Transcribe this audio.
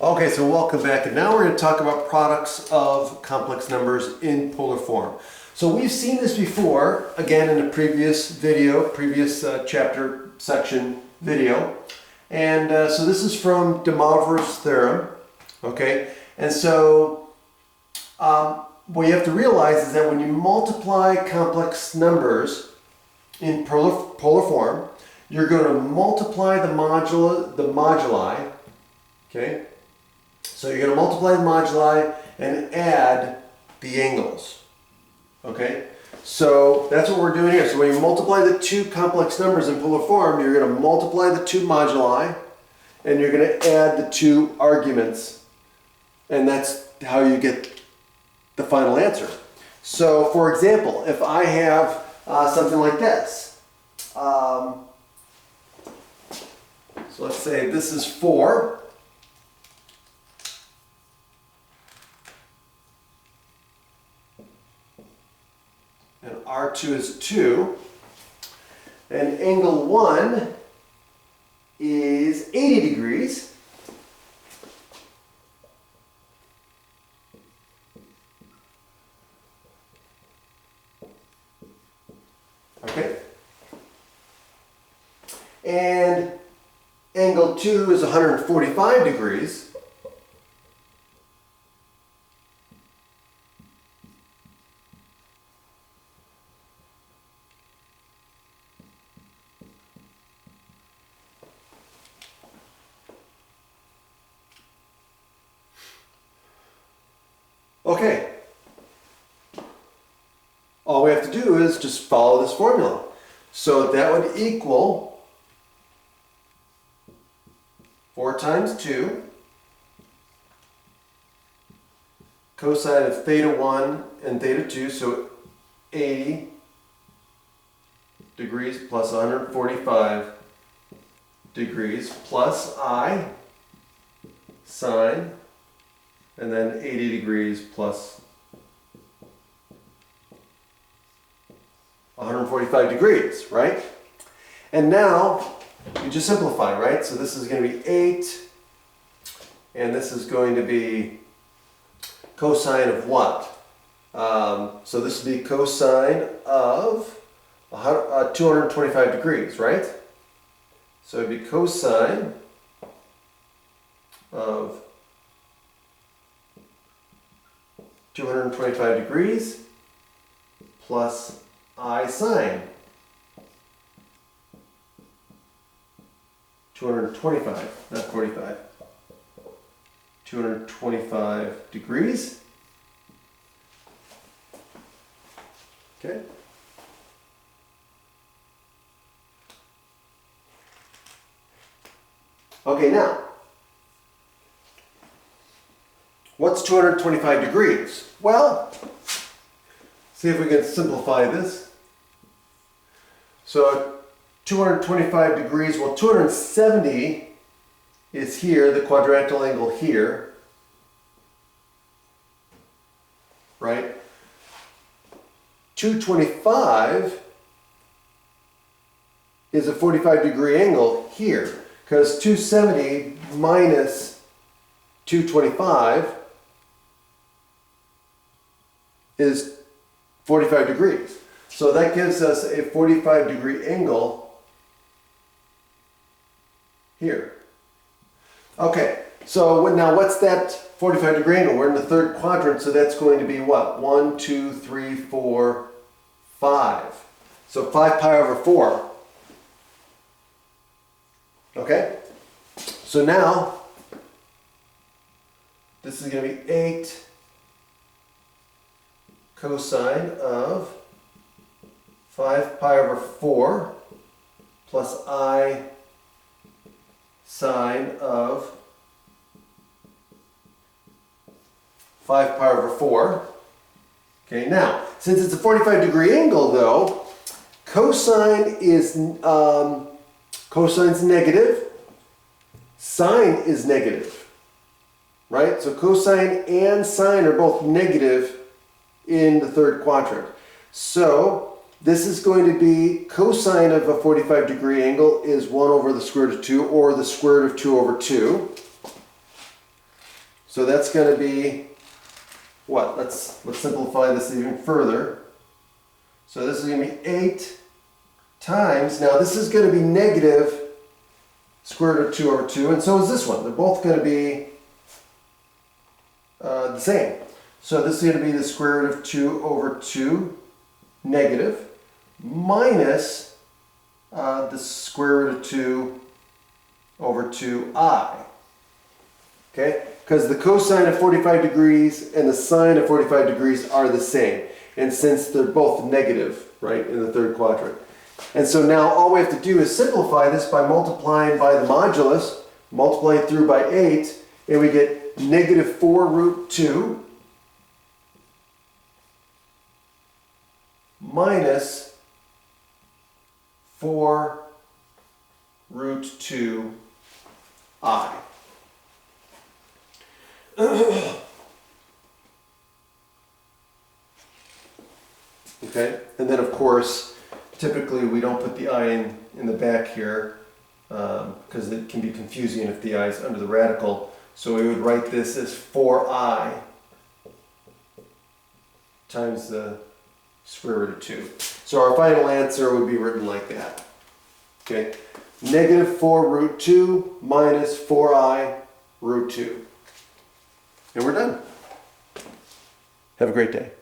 Okay, so welcome back, and now we're going to talk about products of complex numbers in polar form. So we've seen this before, again in a previous video, chapter section video, and so this is from De Moivre's theorem, okay? And so what you have to realize is that when you multiply complex numbers in polar form, you're going to multiply the moduli, okay? So you're going to multiply the moduli and add the angles, okay? So that's what we're doing here. So when you multiply the two complex numbers in polar form, you're going to multiply the two moduli and you're going to add the two arguments, and that's how you get the final answer. So for example, if I have something like this, so let's say this is 4. And R2 is 2. And angle 1 is 80 degrees. Okay. And angle 2 is 145 degrees. Okay. All we have to do is just follow this formula. So that would equal 4 times 2 cosine of theta 1 and theta 2, so 80 degrees plus 145 degrees plus I sine, and then 80 degrees plus 145 degrees, right? And now you just simplify, right? So this is going to be 8, and this is going to be cosine of what? So this would be cosine of 225 degrees, right? So it'd be cosine of 225 degrees plus I sine 225, not 45. 225 degrees. Okay. Okay, now, what's 225 degrees? Well, see if we can simplify this. So 225 degrees, well 270 is here, the quadrantal angle here, right? 225 is a 45-degree angle here, because 270 minus 225 is 45 degrees. So that gives us a 45-degree angle here. Okay, so now what's that 45-degree angle? We're in the third quadrant, so that's going to be what? 1, 2, 3, 4, 5. So 5 pi over 4. Okay? So now, this is going to be 8 cosine of 5 pi over 4 plus I sine of 5 pi over 4. Okay, now, since it's a 45-degree angle though, cosine is cosine's negative, sine is negative, right? So cosine and sine are both negative in the third quadrant. So this is going to be cosine of a 45-degree angle is 1 over the square root of 2, or the square root of 2 over 2. So that's going to be what? Let's simplify this even further. So this is going to be 8 times, now this is going to be negative square root of 2 over 2, and so is this one. They're both going to be the same. So this is going to be the square root of 2 over 2 negative minus the square root of 2 over 2I. Okay? Because the cosine of 45 degrees and the sine of 45 degrees are the same. And since they're both negative, right, in the third quadrant. And so now all we have to do is simplify this by multiplying by the modulus, multiply it through by 8, and we get negative 4 root 2 minus 4 root 2I. Okay, and then of course, typically we don't put the I in the back here because it can be confusing if the I is under the radical. So we would write this as 4I times the square root of 2. So our final answer would be written like that. Okay, negative 4 root 2 minus 4I root 2. And we're done. Have a great day.